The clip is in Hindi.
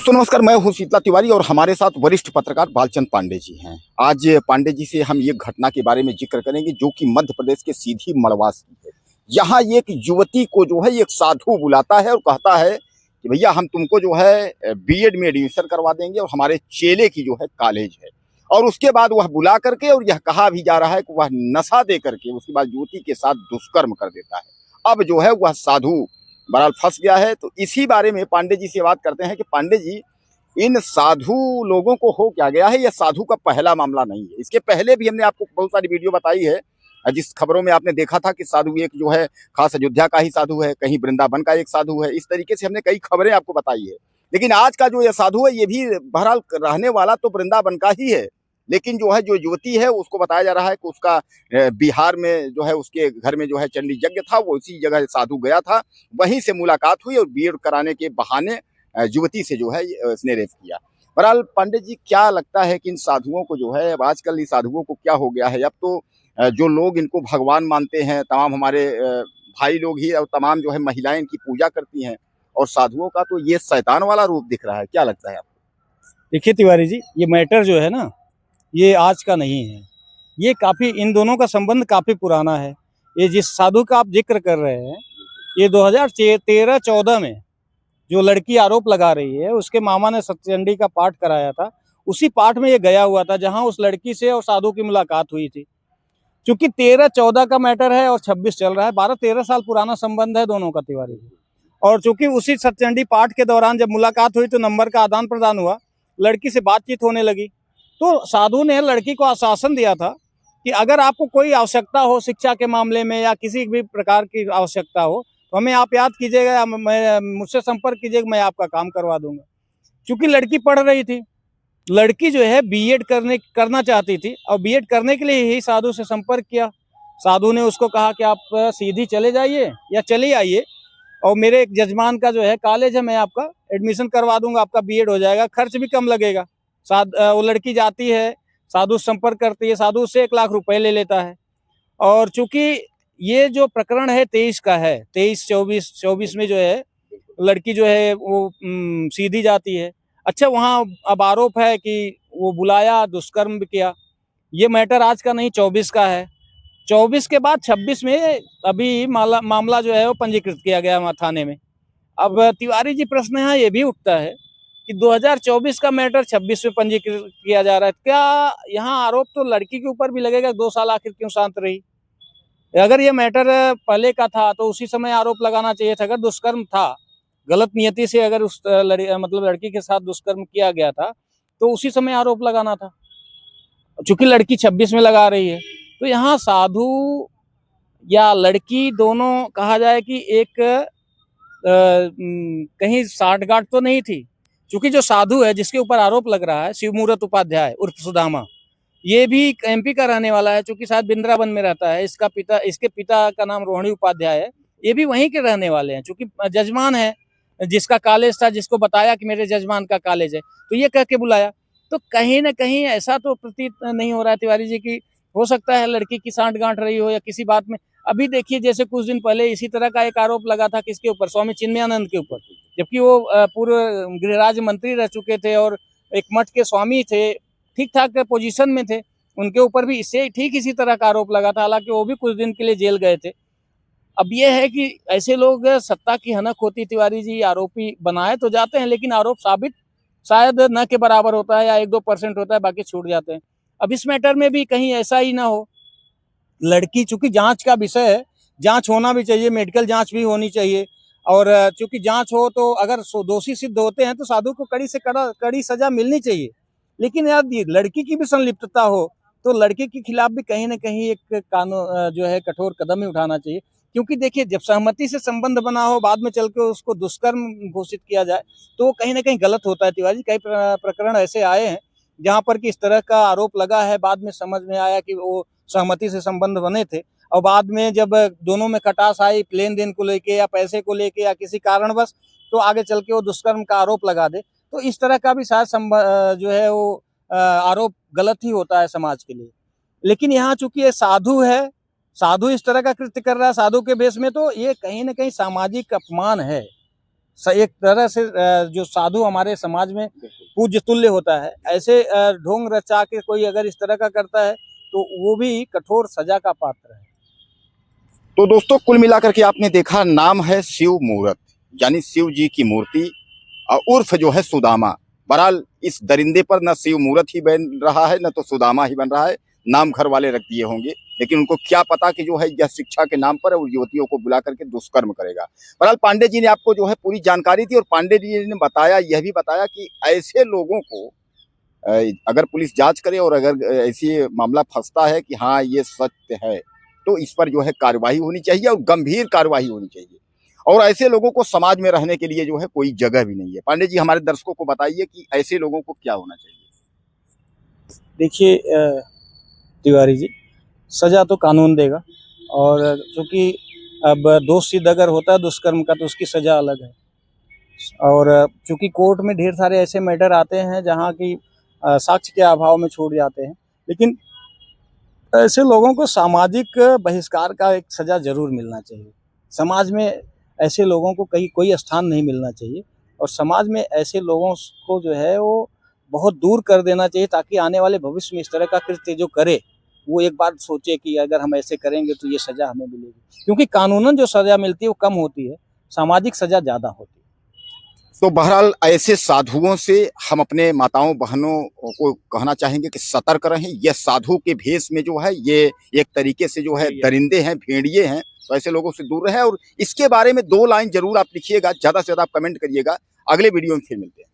दोस्तों नमस्कार, मैं हूं शीतला तिवारी और हमारे साथ वरिष्ठ पत्रकार बालचंद पांडे जी हैं। आज पांडे जी से हम ये घटना के बारे में जिक्र करेंगे जो कि मध्य प्रदेश के सीधी मड़वास की है। यहाँ एक युवती को जो है एक साधु बुलाता है और कहता है कि भैया हम तुमको जो है बीएड में एडमिशन करवा देंगे और हमारे चेले की जो है कॉलेज है। और उसके बाद वह बुला करके और यह कहा भी जा रहा है कि वह नशा दे करके उसके बाद युवती के साथ दुष्कर्म कर देता है। अब जो है वह साधु बहरहाल फंस गया है। तो इसी बारे में पांडे जी से बात करते हैं कि पांडे जी, इन साधु लोगों को हो क्या गया है? यह साधु का पहला मामला नहीं है। इसके पहले भी हमने आपको बहुत सारी वीडियो बताई है, जिस खबरों में आपने देखा था कि साधु एक जो है खास अयोध्या का ही साधु है, कहीं वृंदावन का एक साधु है। इस तरीके से हमने कई खबरें आपको बताई है। लेकिन आज का जो यह साधु है ये भी बहरहाल रहने वाला तो वृंदावन का ही है, लेकिन जो है जो युवती है उसको बताया जा रहा है कि उसका बिहार में जो है उसके घर में जो है चंडी यज्ञ था, वो इसी जगह साधु गया था, वहीं से मुलाकात हुई और बीएड कराने के बहाने युवती से जो है इसने रेप किया। बहरहाल पांडे जी, क्या लगता है कि इन साधुओं को जो है अब आजकल इस साधुओं को क्या हो गया है? अब तो जो लोग इनको भगवान मानते हैं, तमाम हमारे भाई लोग ही और तमाम जो है महिलाएं इनकी पूजा करती हैं, और साधुओं का तो ये शैतान वाला रूप दिख रहा है। क्या लगता है आपको? देखिए तिवारी जी, ये मैटर जो है ना, ये आज का नहीं है। ये काफ़ी, इन दोनों का संबंध काफ़ी पुराना है। ये जिस साधु का आप जिक्र कर रहे हैं, ये 2013-14 में जो लड़की आरोप लगा रही है, उसके मामा ने सत्यचंडी का पाठ कराया था। उसी पाठ में ये गया हुआ था जहां उस लड़की से और साधु की मुलाकात हुई थी। चूंकि 13-14 का मैटर है और 26 चल रहा है, 12-13 साल पुराना संबंध है दोनों का तिवारी जी। और चूंकि उसी सत्यचंडी पाठ के दौरान जब मुलाकात हुई तो नंबर का आदान प्रदान हुआ, लड़की से बातचीत होने लगी। तो साधु ने लड़की को आश्वासन दिया था कि अगर आपको कोई आवश्यकता हो शिक्षा के मामले में या किसी भी प्रकार की आवश्यकता हो तो हमें आप याद कीजिएगा या मुझसे संपर्क कीजिएगा, मैं आपका काम करवा दूंगा। क्योंकि लड़की पढ़ रही थी, लड़की जो है बीएड करना चाहती थी और बीएड करने के लिए ही साधु से संपर्क किया। साधु ने उसको कहा कि आप सीधी चले जाइए या चले आइए और मेरे एक जजमान का जो है कॉलेज है, मैं आपका एडमिशन करवा दूंगा, आपका बीएड हो जाएगा, खर्च भी कम लगेगा। वो लड़की जाती है, साधु संपर्क करती है, साधु से 1 लाख रुपए ले लेता है। और चूंकि ये जो प्रकरण है 23 का है, 23-24 में जो है लड़की जो है वो सीधी जाती है। अच्छा, वहाँ अब आरोप है कि वो बुलाया, दुष्कर्म भी किया। ये मैटर आज का नहीं, 24 का है। 24 के बाद 26 में अभी मामला जो है वो पंजीकृत किया गया थाने में। अब तिवारी जी, प्रश्न यहाँ ये भी उठता है कि 2024 का मैटर 26 में पंजीकृत किया जा रहा है। क्या यहाँ आरोप तो लड़की के ऊपर भी लगेगा? 2 साल आखिर क्यों शांत रही? अगर ये मैटर पहले का था तो उसी समय आरोप लगाना चाहिए था। अगर दुष्कर्म था, गलत नियति से अगर उस मतलब लड़की के साथ दुष्कर्म किया गया था तो उसी समय आरोप लगाना था। चूंकि लड़की 26 में लगा रही है, तो यहाँ साधु या लड़की दोनों कहा जाए कि एक कहीं साठगांठ तो नहीं थी। चूंकि जो साधु है जिसके ऊपर आरोप लग रहा है, शिवमूर्त उपाध्याय उर्फ सुदामा, ये भी एमपी का रहने वाला है। चूंकि शायद वृंदावन में रहता है। इसके पिता का नाम रोहिणी उपाध्याय है, ये भी वहीं के रहने वाले हैं। चूंकि जजमान है जिसका कॉलेज था, जिसको बताया कि मेरे जजमान का कॉलेज है, तो ये कह के बुलाया। तो कहीं ना कहीं ऐसा तो प्रतीत नहीं हो रहा है तिवारी जी की हो सकता है लड़की की सांठ-गांठ रही हो या किसी बात में। अभी देखिए, जैसे कुछ दिन पहले इसी तरह का एक आरोप लगा था, किसके ऊपर? स्वामी चिन्मयानंद के ऊपर, जबकि वो पूर्व गृह राज्य मंत्री रह चुके थे और एक मठ के स्वामी थे, ठीक ठाक पोजीशन में थे। उनके ऊपर भी इससे ठीक इसी तरह का आरोप लगा था, हालांकि वो भी कुछ दिन के लिए जेल गए थे। अब ये है कि ऐसे लोग, सत्ता की हनक होती तिवारी जी, आरोपी बनाए तो जाते हैं लेकिन आरोप साबित शायद न के बराबर होता है या 1-2% होता है, बाकी छूट जाते हैं। अब इस मैटर में भी कहीं ऐसा ही ना हो। लड़की, चूंकि जांच का विषय है, जांच होना भी चाहिए, मेडिकल जांच भी होनी चाहिए। और चूंकि जांच हो तो अगर दोषी सिद्ध होते हैं तो साधु को कड़ी से कड़ी सजा मिलनी चाहिए। लेकिन यदि लड़की की भी संलिप्तता हो तो लड़के के खिलाफ भी कहीं ना कहीं एक कानून जो है कठोर कदम ही उठाना चाहिए। क्योंकि देखिए, जब सहमति से संबंध बना हो, बाद में चल के उसको दुष्कर्म घोषित किया जाए तो कहीं ना कहीं गलत होता है तिवारी। कई प्रकरण ऐसे आए हैं जहां पर कि इस तरह का आरोप लगा है, बाद में समझ में आया कि वो सहमति से संबंध बने थे और बाद में जब दोनों में खटास आई, लेन देन को लेके या पैसे को लेके या किसी कारणवश, तो आगे चल के वो दुष्कर्म का आरोप लगा दे। तो इस तरह का भी शायद जो है वो आरोप गलत ही होता है समाज के लिए। लेकिन यहाँ चूंकि ये साधु है, साधु इस तरह का कृत्य कर रहा है साधु के भेष में, तो ये कहीं ना कहीं सामाजिक अपमान है। एक तरह से जो साधु हमारे समाज में पूज्य तुल्य होता है, ऐसे ढोंग रचा के कोई अगर इस तरह का करता है तो वो भी कठोर सजा का पात्र है। तो दोस्तों कुल मिलाकर के आपने देखा, नाम है शिव मूर्त, यानी शिव जी की मूर्ति, उर्फ जो है सुदामा। बहरहाल इस दरिंदे पर न शिव मूर्त ही बन रहा है, न तो सुदामा ही बन रहा है। नाम घर वाले रख दिए होंगे, लेकिन उनको क्या पता कि जो है यह शिक्षा के नाम पर वो युवतियों को बुला करके दुष्कर्म करेगा। बहरहाल पांडे जी ने आपको जो है पूरी जानकारी दी, और पांडे जी ने बताया, यह भी बताया कि ऐसे लोगों को अगर पुलिस जांच करे और अगर ऐसी मामला फंसता है कि हाँ ये सत्य है, तो इस पर जो है कार्रवाई होनी चाहिए, और गंभीर कार्रवाई होनी चाहिए। और ऐसे लोगों को समाज में रहने के लिए जो है कोई जगह भी नहीं है। पांडे जी हमारे दर्शकों को बताइए कि ऐसे लोगों को क्या होना चाहिए। देखिए तिवारी जी, सजा तो कानून देगा, और चूंकि अब दोष सिद्ध अगर होता है दुष्कर्म का तो उसकी सजा अलग है। और चूंकि कोर्ट में ढेर सारे ऐसे मैटर आते हैं जहाँ की साक्ष्य के अभाव में छूट जाते हैं, लेकिन ऐसे लोगों को सामाजिक बहिष्कार का एक सजा जरूर मिलना चाहिए। समाज में ऐसे लोगों को कहीं कोई स्थान नहीं मिलना चाहिए, और समाज में ऐसे लोगों को जो है वो बहुत दूर कर देना चाहिए, ताकि आने वाले भविष्य में इस तरह का कृत्य जो करे वो एक बार सोचे कि अगर हम ऐसे करेंगे तो ये सजा हमें मिलेगी। क्योंकि कानूनन जो सजा मिलती है वो कम होती है, सामाजिक सजा ज्यादा होती है। तो बहरहाल ऐसे साधुओं से हम अपने माताओं बहनों को कहना चाहेंगे कि सतर्क रहें। यह साधु के भेष में जो है ये एक तरीके से जो है दरिंदे हैं, भेड़िए हैं, तो ऐसे लोगों से दूर रहें। और इसके बारे में 2 लाइन जरूर आप लिखिएगा, ज्यादा से ज्यादा आप कमेंट करिएगा। अगले वीडियो में फिर मिलते हैं।